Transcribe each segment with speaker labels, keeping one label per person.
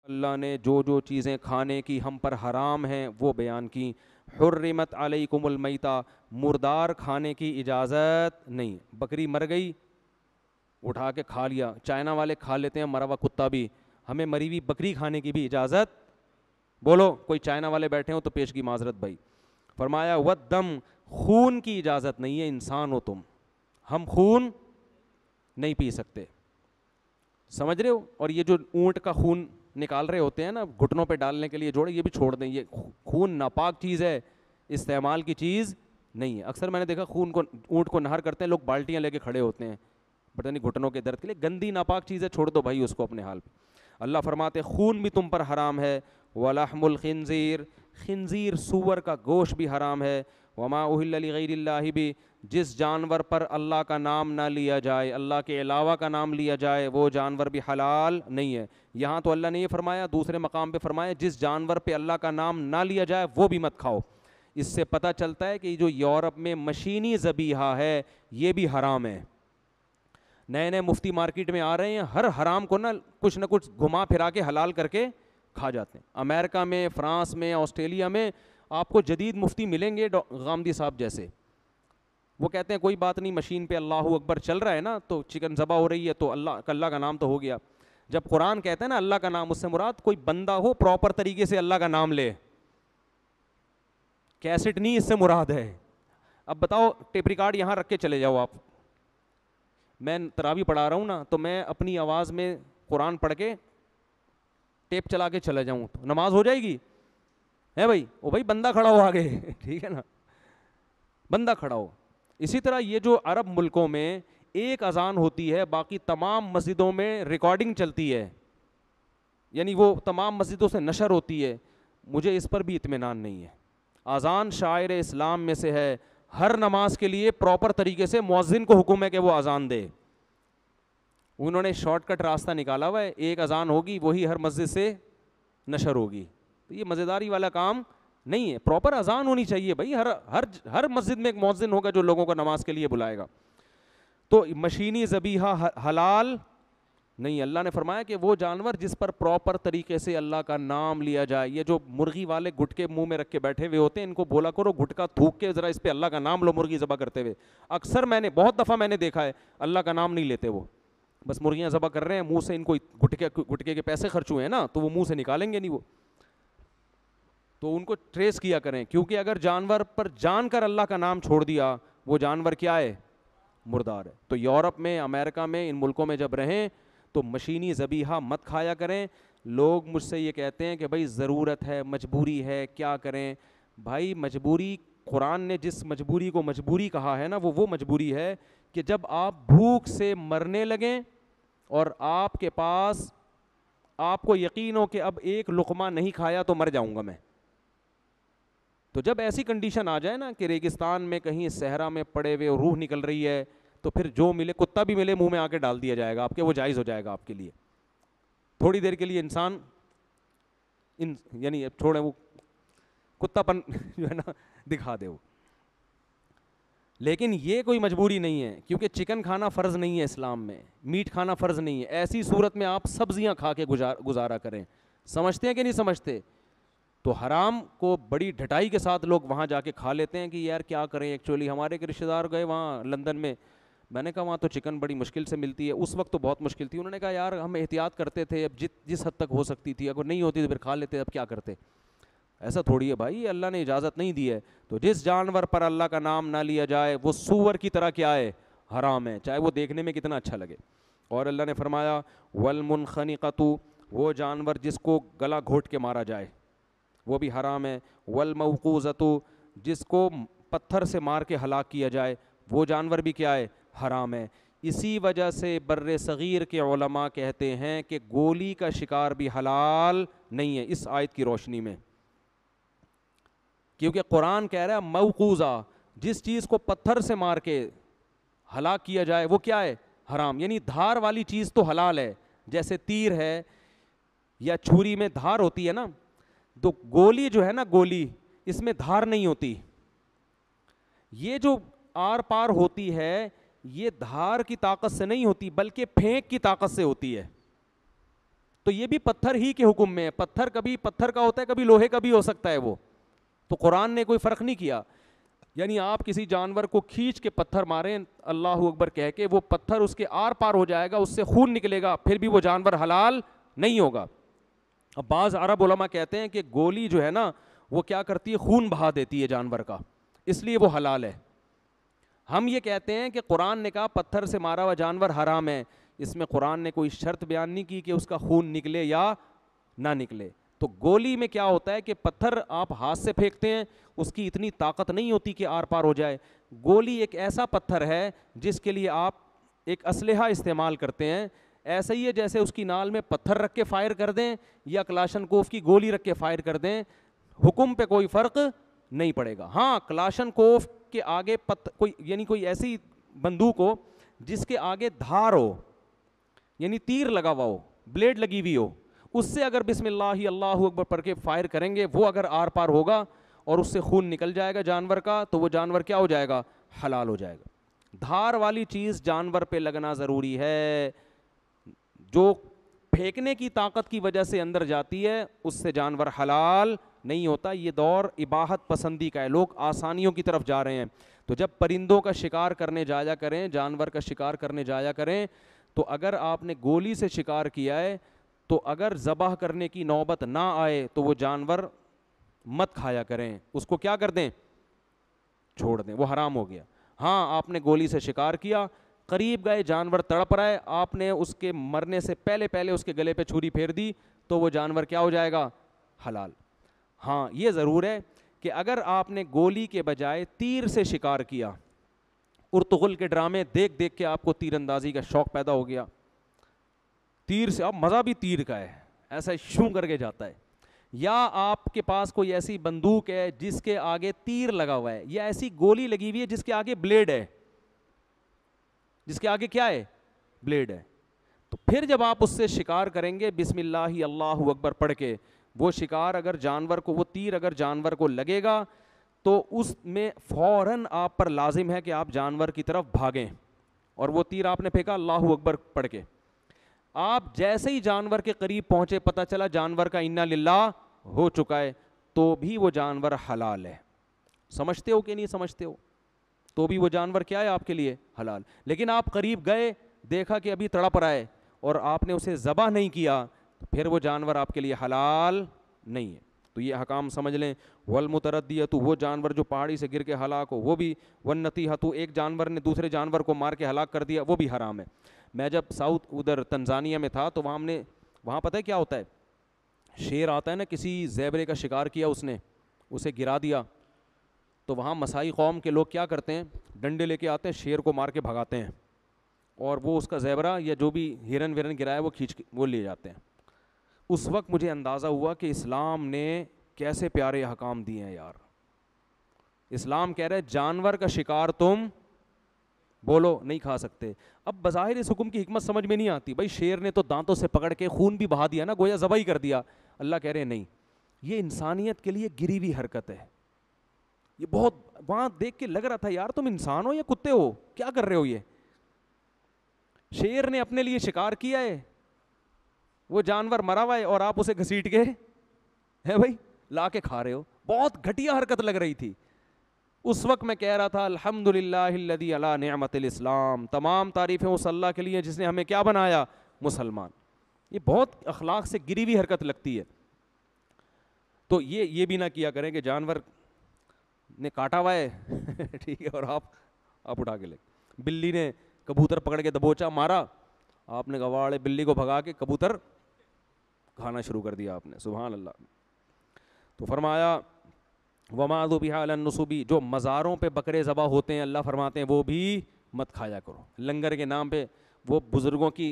Speaker 1: اللہ نے جو جو چیزیں کھانے کی ہم پر حرام ہیں وہ بیان کی. حرمت علیکم المیتہ, مردار کھانے کی اجازت نہیں. بکری مر گئی اٹھا کے کھا لیا, چائنا والے کھا لیتے ہیں مرا ہوا کتا بھی, ہمیں مری ہوئی بکری کھانے کی بھی اجازت. بولو کوئی چائنا والے بیٹھے ہوں تو پیش کی معذرت بھائی. فرمایا والدم, خون کی اجازت نہیں ہے, انسان ہو تم, ہم خون نہیں پی سکتے, سمجھ رہے ہو. اور یہ جو اونٹ کا خون نکال رہے ہوتے ہیں نا گھٹنوں پہ ڈالنے کے لیے جوڑے, یہ بھی چھوڑ دیں, یہ خون ناپاک چیز ہے, استعمال کی چیز نہیں ہے. اکثر میں نے دیکھا خون کو اونٹ کو نہر کرتے ہیں لوگ, بالٹیاں لے کے کھڑے ہوتے ہیں, پتہ نہیں گھٹنوں کے درد کے لیے. گندی ناپاک چیز ہے, چھوڑ دو بھائی اس کو اپنے حال پہ. اللہ فرماتے خون بھی تم پر حرام ہے. ولحم الخنزیر, خنزیر سور کا گوشت بھی حرام ہے. وما اہل لغیر اللہ بھی, جس جانور پر اللہ کا نام نہ لیا جائے, اللہ کے علاوہ کا نام لیا جائے, وہ جانور بھی حلال نہیں ہے. یہاں تو اللہ نے یہ فرمایا, دوسرے مقام پہ فرمایا جس جانور پہ اللہ کا نام نہ لیا جائے وہ بھی مت کھاؤ. اس سے پتہ چلتا ہے کہ جو یورپ میں مشینی ذبیحہ ہے یہ بھی حرام ہے. نئے نئے مفتی مارکیٹ میں آ رہے ہیں, ہر حرام کو نہ کچھ گھما پھرا کے حلال کر کے کھا جاتے ہیں. امریکہ میں, فرانس میں, آسٹریلیا میں آپ کو جدید مفتی ملیں گے غامدی صاحب جیسے, وہ کہتے ہیں کوئی بات نہیں, مشین پہ اللہ اکبر چل رہا ہے نا تو چکن ذبح ہو رہی ہے تو اللہ کا نام تو ہو گیا. جب قرآن کہتا ہے نا اللہ کا نام, اس سے مراد کوئی بندہ ہو پراپر طریقے سے اللہ کا نام لے, کیسٹ نہیں اس سے مراد ہے. اب بتاؤ ٹیپ ریکارڈ یہاں رکھ کے چلے جاؤ آپ, میں تراویح پڑھا رہا ہوں نا تو میں اپنی آواز میں قرآن پڑھ کے ٹیپ چلا کے چلا جاؤں تو نماز ہو جائے گی ہے بھائی؟ او بھائی بندہ کھڑا ہو آگے, ٹھیک ہے نا, بندہ کھڑا ہو. اسی طرح یہ جو عرب ملکوں میں ایک اذان ہوتی ہے, باقی تمام مسجدوں میں ریکارڈنگ چلتی ہے, یعنی وہ تمام مسجدوں سے نشر ہوتی ہے. مجھے اس پر بھی اطمینان نہیں ہے. اذان شاعر اسلام میں سے ہے, ہر نماز کے لیے پراپر طریقے سے مؤذن کو حکم ہے کہ وہ اذان دے. انہوں نے شارٹ کٹ راستہ نکالا ہوا ہے, ایک اذان ہوگی وہی ہر مسجد سے نشر ہوگی. تو یہ مزیداری والا کام نہیں ہے, پراپر اذان ہونی چاہیے بھائی. ہر مسجد میں ایک مؤذن ہوگا جو لوگوں کو نماز کے لیے بلائے گا. تو مشینی ذبیحہ حلال نہیں. اللہ نے فرمایا کہ وہ جانور جس پر پراپر طریقے سے اللہ کا نام لیا جائے. یہ جو مرغی والے گٹکے منہ میں رکھ کے بیٹھے ہوئے ہوتے ہیں, ان کو بولا کرو گٹکا تھوک کے ذرا اس پہ اللہ کا نام لو مرغی ذبح کرتے ہوئے. اکثر میں نے بہت دفعہ میں نے دیکھا ہے اللہ کا نام نہیں لیتے, وہ بس مرغیاں ذبح کر رہے ہیں, منہ سے ان کو گٹکے کے پیسے خرچ ہوئے ہیں نا تو وہ منہ سے نکالیں گے نہیں وہ. تو ان کو ٹریس کیا کریں, کیونکہ اگر جانور پر جان کر اللہ کا نام چھوڑ دیا وہ جانور کیا ہے؟ مردار ہے. تو یورپ میں, امریکہ میں, ان ملکوں میں جب رہیں تو مشینی ذبیحہ مت کھایا کریں. لوگ مجھ سے یہ کہتے ہیں کہ بھائی ضرورت ہے, مجبوری ہے, کیا کریں؟ بھائی مجبوری, قرآن نے جس مجبوری کو مجبوری کہا ہے نا وہ مجبوری ہے کہ جب آپ بھوک سے مرنے لگیں اور آپ کے پاس, آپ کو یقین ہو کہ اب ایک لقمہ نہیں کھایا تو مر جاؤں گا میں. تو جب ایسی کنڈیشن آ جائے نا کہ ریگستان میں کہیں صحرا میں پڑے ہوئے روح نکل رہی ہے, تو پھر جو ملے, کتا بھی ملے منہ میں آ کے ڈال دیا جائے گا آپ کے, وہ جائز ہو جائے گا آپ کے لیے. تھوڑی دیر کے لیے انسان یعنی چھوڑیں وہ کتا پن جو ہے نا دکھا دے وہ, لیکن یہ کوئی مجبوری نہیں ہے, کیونکہ چکن کھانا فرض نہیں ہے اسلام میں, میٹ کھانا فرض نہیں ہے. ایسی صورت میں آپ سبزیاں کھا کے گزارا کریں. سمجھتے ہیں کہ نہیں سمجھتے؟ تو حرام کو بڑی ڈھٹائی کے ساتھ لوگ وہاں جا کے کھا لیتے ہیں کہ یار کیا کریں. ایکچولی ہمارے ایک رشتہ دار گئے وہاں لندن میں نے کہا وہاں تو چکن بڑی مشکل سے ملتی ہے. اس وقت تو بہت مشکل تھی. انہوں نے کہا یار ہم احتیاط کرتے تھے, اب جس حد تک ہو سکتی تھی, اگر نہیں ہوتی تو پھر کھا لیتے, اب کیا کرتے. ایسا تھوڑی ہے بھائی, اللہ نے اجازت نہیں دی ہے. تو جس جانور پر اللہ کا نام نہ لیا جائے وہ سور کی طرح کیا ہے؟ حرام ہے, چاہے وہ دیکھنے میں کتنا اچھا لگے. اور اللہ نے فرمایا والمنخنقۃ, وہ جانور جس کو گلا گھونٹ کے مارا جائے وہ بھی حرام ہے. والموقوذۃ, جس کو پتھر سے مار کے ہلاک کیا جائے وہ جانور بھی کیا ہے؟ حرام ہے. اسی وجہ سے بر صغیر کے علماء کہتے ہیں کہ گولی کا شکار بھی حلال نہیں ہے اس آیت کی روشنی میں, کیونکہ قرآن کہہ رہا ہے موقوذہ, جس چیز کو پتھر سے مار کے ہلاک کیا جائے وہ کیا ہے؟ حرام. یعنی دھار والی چیز تو حلال ہے, جیسے تیر ہے یا چھری میں دھار ہوتی ہے نا, تو گولی جو ہے نا, گولی اس میں دھار نہیں ہوتی. یہ جو آر پار ہوتی ہے یہ دھار کی طاقت سے نہیں ہوتی بلکہ پھینک کی طاقت سے ہوتی ہے. تو یہ بھی پتھر ہی کے حکم میں ہے. پتھر کبھی پتھر کا ہوتا ہے, کبھی لوہے کا بھی ہو سکتا ہے وہ, تو قرآن نے کوئی فرق نہیں کیا. یعنی آپ کسی جانور کو کھینچ کے پتھر ماریں اللہ اکبر کہہ کے, وہ پتھر اس کے آر پار ہو جائے گا, اس سے خون نکلے گا, پھر بھی وہ جانور حلال نہیں ہوگا. اب بعض عرب علماء کہتے ہیں کہ گولی جو ہے نا وہ کیا کرتی ہے, خون بہا دیتی ہے جانور کا, اس لیے وہ حلال ہے. ہم یہ کہتے ہیں کہ قرآن نے کہا پتھر سے مارا ہوا جانور حرام ہے, اس میں قرآن نے کوئی شرط بیان نہیں کی کہ اس کا خون نکلے یا نہ نکلے. تو گولی میں کیا ہوتا ہے کہ پتھر آپ ہاتھ سے پھینکتے ہیں, اس کی اتنی طاقت نہیں ہوتی کہ آر پار ہو جائے. گولی ایک ایسا پتھر ہے جس کے لیے آپ ایک اسلحہ استعمال کرتے ہیں. ایسا ہی ہے جیسے اس کی نال میں پتھر رکھ کے فائر کر دیں یا کلاشن کوف کی گولی رکھ کے فائر کر دیں, حکم پہ کوئی فرق نہیں پڑے گا. ہاں کلاشن کوف کے آگے کوئی یعنی کوئی ایسی بندوق ہو جس کے آگے دھار ہو, یعنی تیر لگا ہوا ہو, بلیڈ لگی ہوئی ہو, اس سے اگر بسم اللہ اللہ اکبر پڑھ کے فائر کریں گے, وہ اگر آر پار ہوگا اور اس سے خون نکل جائے گا جانور کا, تو وہ جانور کیا ہو جائے گا, حلال ہو جائے گا. دھار والی چیز جانور پہ لگنا ضروری ہے, جو پھینکنے کی طاقت کی وجہ سے اندر جاتی ہے اس سے جانور حلال نہیں ہوتا. یہ دور اباحت پسندی کا ہے, لوگ آسانیوں کی طرف جا رہے ہیں. تو جب پرندوں کا شکار کرنے جایا کریں, جانور کا شکار کرنے جایا کریں, تو اگر آپ نے گولی سے شکار کیا ہے تو اگر ذبح کرنے کی نوبت نہ آئے تو وہ جانور مت کھایا کریں, اس کو کیا کر دیں, چھوڑ دیں, وہ حرام ہو گیا. ہاں آپ نے گولی سے شکار کیا, قریب گئے, جانور تڑپ رہا ہے, آپ نے اس کے مرنے سے پہلے اس کے گلے پہ چھری پھیر دی, تو وہ جانور کیا ہو جائے گا, حلال. ہاں یہ ضرور ہے کہ اگر آپ نے گولی کے بجائے تیر سے شکار کیا, ارطغرل کے ڈرامے دیکھ دیکھ کے آپ کو تیر اندازی کا شوق پیدا ہو گیا, تیر سے, اب مزہ بھی تیر کا ہے, ایسا شوں کر کے جاتا ہے, یا آپ کے پاس کوئی ایسی بندوق ہے جس کے آگے تیر لگا ہوا ہے, یا ایسی گولی لگی ہوئی ہے جس کے آگے بلیڈ ہے, جس کے آگے کیا ہے, بلیڈ ہے, تو پھر جب آپ اس سے شکار کریں گے بسم اللہ اللہ اکبر پڑھ کے, وہ شکار اگر جانور کو, وہ تیر اگر جانور کو لگے گا تو اس میں فوراً آپ پر لازم ہے کہ آپ جانور کی طرف بھاگیں, اور وہ تیر آپ نے پھینکا اللہ اکبر پڑھ کے, آپ جیسے ہی جانور کے قریب پہنچے پتہ چلا جانور کا انا للہ ہو چکا ہے, تو بھی وہ جانور حلال ہے. سمجھتے ہو کہ نہیں سمجھتے ہو, تو بھی وہ جانور کیا ہے آپ کے لیے, حلال. لیکن آپ قریب گئے, دیکھا کہ ابھی تڑپ رہا ہے اور آپ نے اسے ذبح نہیں کیا, تو پھر وہ جانور آپ کے لیے حلال نہیں ہے. تو یہ حکام سمجھ لیں. والمتردیۃ, وہ جانور جو پہاڑی سے گر کے ہلاک ہو وہ بھی, والنطیحۃ, ایک جانور نے دوسرے جانور کو مار کے ہلاک کر دیا وہ بھی حرام ہے. میں جب ساؤتھ ادھر تنزانیہ میں تھا تو وہاں ہم نے, وہاں پتہ ہے کیا ہوتا ہے, شیر آتا ہے نا, کسی زیبرے کا شکار کیا اس نے, اسے گرا دیا, تو وہاں مسائی قوم کے لوگ کیا کرتے ہیں, ڈنڈے لے کے آتے ہیں, شیر کو مار کے بھگاتے ہیں, اور وہ اس کا زیبرا یا جو بھی ہرن ویرن گرایا وہ کھینچ کے وہ لے جاتے ہیں. اس وقت مجھے اندازہ ہوا کہ اسلام نے کیسے پیارے احکام دیے ہیں یار. اسلام کہہ رہے جانور کا شکار تم بولو نہیں کھا سکتے. اب بظاہر اس حکم کی حکمت سمجھ میں نہیں آتی, بھائی شیر نے تو دانتوں سے پکڑ کے خون بھی بہا دیا نا, گویا ذبح ہی کر دیا. اللہ کہہ رہے نہیں, یہ انسانیت کے لیے گری ہوئی حرکت ہے. یہ بہت, وہاں دیکھ کے لگ رہا تھا یار تم انسان ہو یا کتے ہو, کیا کر رہے ہو. یہ شیر نے اپنے لیے شکار کیا ہے, وہ جانور مرا ہوا ہے اور آپ اسے گھسیٹ کے ہے بھائی لا کے کھا رہے ہو. بہت گھٹیا حرکت لگ رہی تھی. اس وقت میں کہہ رہا تھا الحمدللہ الذی علی نعمت الاسلام, تمام تعریفیں اس اللہ کے لیے جس نے ہمیں کیا بنایا, مسلمان. یہ بہت اخلاق سے گری ہوئی حرکت لگتی ہے. تو یہ بھی نہ کیا کریں کہ جانور نے کاٹا ہوا ہے ٹھیک ہے, اور آپ اٹھا کے لے. بلی نے کبوتر پکڑ کے دبوچا مارا, آپ نے گواڑے بلی کو بھگا کے کبوتر کھانا شروع کر دیا آپ نے, سبحان اللہ. تو فرمایا وما ذبح علی النصب, جو مزاروں پہ بکرے ذبح ہوتے ہیں اللہ فرماتے ہیں وہ بھی مت کھایا کرو. لنگر کے نام پہ وہ بزرگوں کی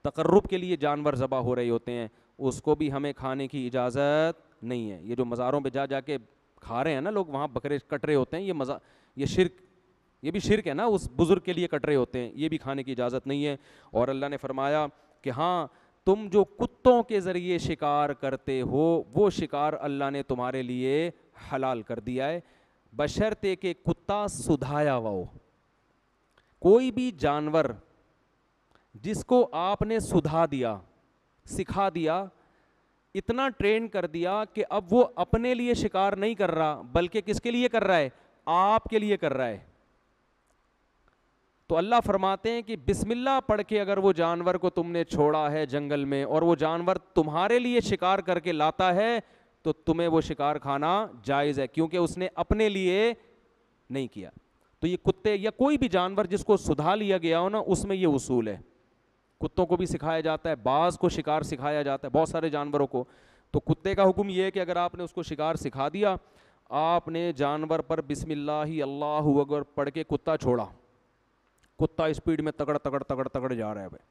Speaker 1: تقرب کے لیے جانور ذبح ہو رہے ہوتے ہیں, اس کو بھی ہمیں کھانے کی اجازت نہیں ہے. یہ جو مزاروں پہ جا کے کھا رہے ہیں نا لوگ, وہاں بکرے کٹ رہے ہوتے ہیں, یہ شرک, یہ بھی شرک ہے نا, اس بزرگ کے لیے کٹ رہے ہوتے ہیں, یہ بھی کھانے کی اجازت نہیں ہے. اور اللہ نے فرمایا کہ ہاں تم جو کتوں کے ذریعے شکار کرتے ہو وہ شکار اللہ نے تمہارے لیے حلال کر دیا ہے, بشرطے کہ کتا سدھایا ہوا ہو. کوئی بھی جانور جس کو آپ نے سدھا دیا, سکھا دیا, اتنا ٹرین کر دیا کہ اب وہ اپنے لیے شکار نہیں کر رہا بلکہ کس کے لیے کر رہا ہے, آپ کے لیے کر رہا ہے. تو اللہ فرماتے ہیں کہ بسم اللہ پڑھ کے اگر وہ جانور کو تم نے چھوڑا ہے جنگل میں اور وہ جانور تمہارے لیے شکار کر کے لاتا ہے تو تمہیں وہ شکار کھانا جائز ہے, کیونکہ اس نے اپنے لیے نہیں کیا. تو یہ کتے یا کوئی بھی جانور جس کو سدھا لیا گیا ہو نا, اس میں یہ اصول ہے. کتوں کو بھی سکھایا جاتا ہے, بعض کو شکار سکھایا جاتا ہے, بہت سارے جانوروں کو. تو کتے کا حکم یہ ہے کہ اگر آپ نے اس کو شکار سکھا دیا, آپ نے جانور پر بسم اللہ اللہ اکبر پڑھ کے کتا چھوڑا, کتا اسپیڈ میں تگڑ تگڑ تگڑ تگڑ جا رہا ہے بھائی,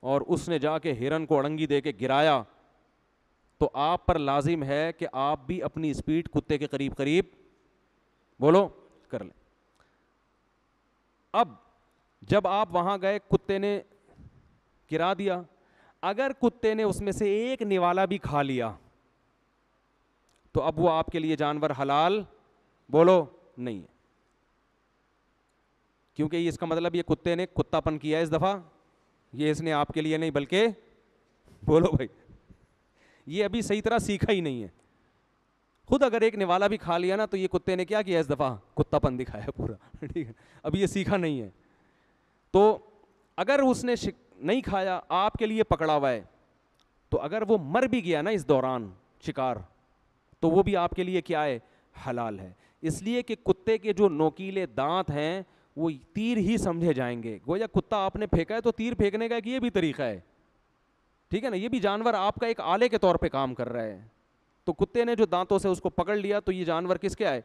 Speaker 1: اور اس نے جا کے ہرن کو اڑنگی دے کے گرایا, تو آپ پر لازم ہے کہ آپ بھی اپنی اسپیڈ کتے کے قریب قریب بولو کر لیں. اب جب آپ وہاں گئے, کتے نے گرا دیا, اگر کتے نے اس میں سے ایک نوالا بھی کھا لیا تو اب وہ آپ کے لیے جانور حلال بولو نہیں ہے, کیونکہ اس کا مطلب یہ کتے نے کتا پن کیا اس دفعہ, یہ اس نے آپ کے لیے نہیں بلکہ بولو بھائی یہ ابھی صحیح طرح سیکھا ہی نہیں ہے. خود اگر ایک نوالا بھی کھا لیا نا تو یہ کتے نے کیا کیا اس دفعہ, کتا پن دکھایا پورا, ٹھیک ہے, ابھی یہ سیکھا نہیں ہے. تو اگر اس نے نہیں کھایا, آپ کے لیے پکڑا ہوا ہے, تو اگر وہ مر بھی گیا نا اس دوران شکار, تو وہ بھی آپ کے لیے کیا ہے, حلال ہے. اس لیے کہ کتے کے جو نوکیلے دانت ہیں وہ تیر ہی سمجھے جائیں گے. گویا کتا آپ نے پھینکا ہے تو تیر پھینکنے کا ایک یہ بھی طریقہ ہے, ٹھیک ہے نا, یہ بھی جانور آپ کا ایک آلے کے طور پہ کام کر رہا ہے. تو کتے نے جو دانتوں سے اس کو پکڑ لیا تو یہ جانور کس کے آئے.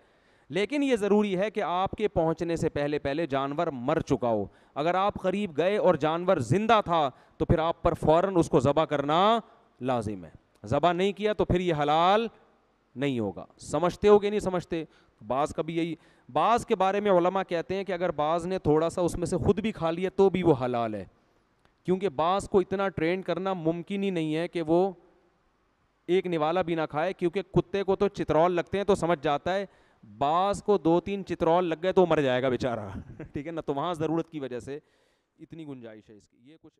Speaker 1: لیکن یہ ضروری ہے کہ آپ کے پہنچنے سے پہلے پہلے جانور مر چکا ہو. اگر آپ قریب گئے اور جانور زندہ تھا تو پھر آپ پر فوراً اس کو ذبح کرنا لازم ہے. ذبح نہیں کیا تو پھر یہ حلال نہیں ہوگا. سمجھتے ہو کہ نہیں سمجھتے؟ بعض کا بھی یہی, بعض کے بارے میں علماء کہتے ہیں کہ اگر بعض نے تھوڑا سا اس میں سے خود بھی کھا لیا تو بھی وہ حلال ہے, کیونکہ بعض کو اتنا ٹرین کرنا ممکن ہی نہیں ہے کہ وہ ایک نوالا بھی نہ کھائے, کیونکہ کتے کو تو چترول لگتے ہیں تو سمجھ جاتا ہے, بعض کو 2-3 چترول لگ گئے تو مر جائے گا بیچارہ, ٹھیک ہے نا. تو وہاں ضرورت کی وجہ سے اتنی گنجائش ہے اس کی. یہ کچھ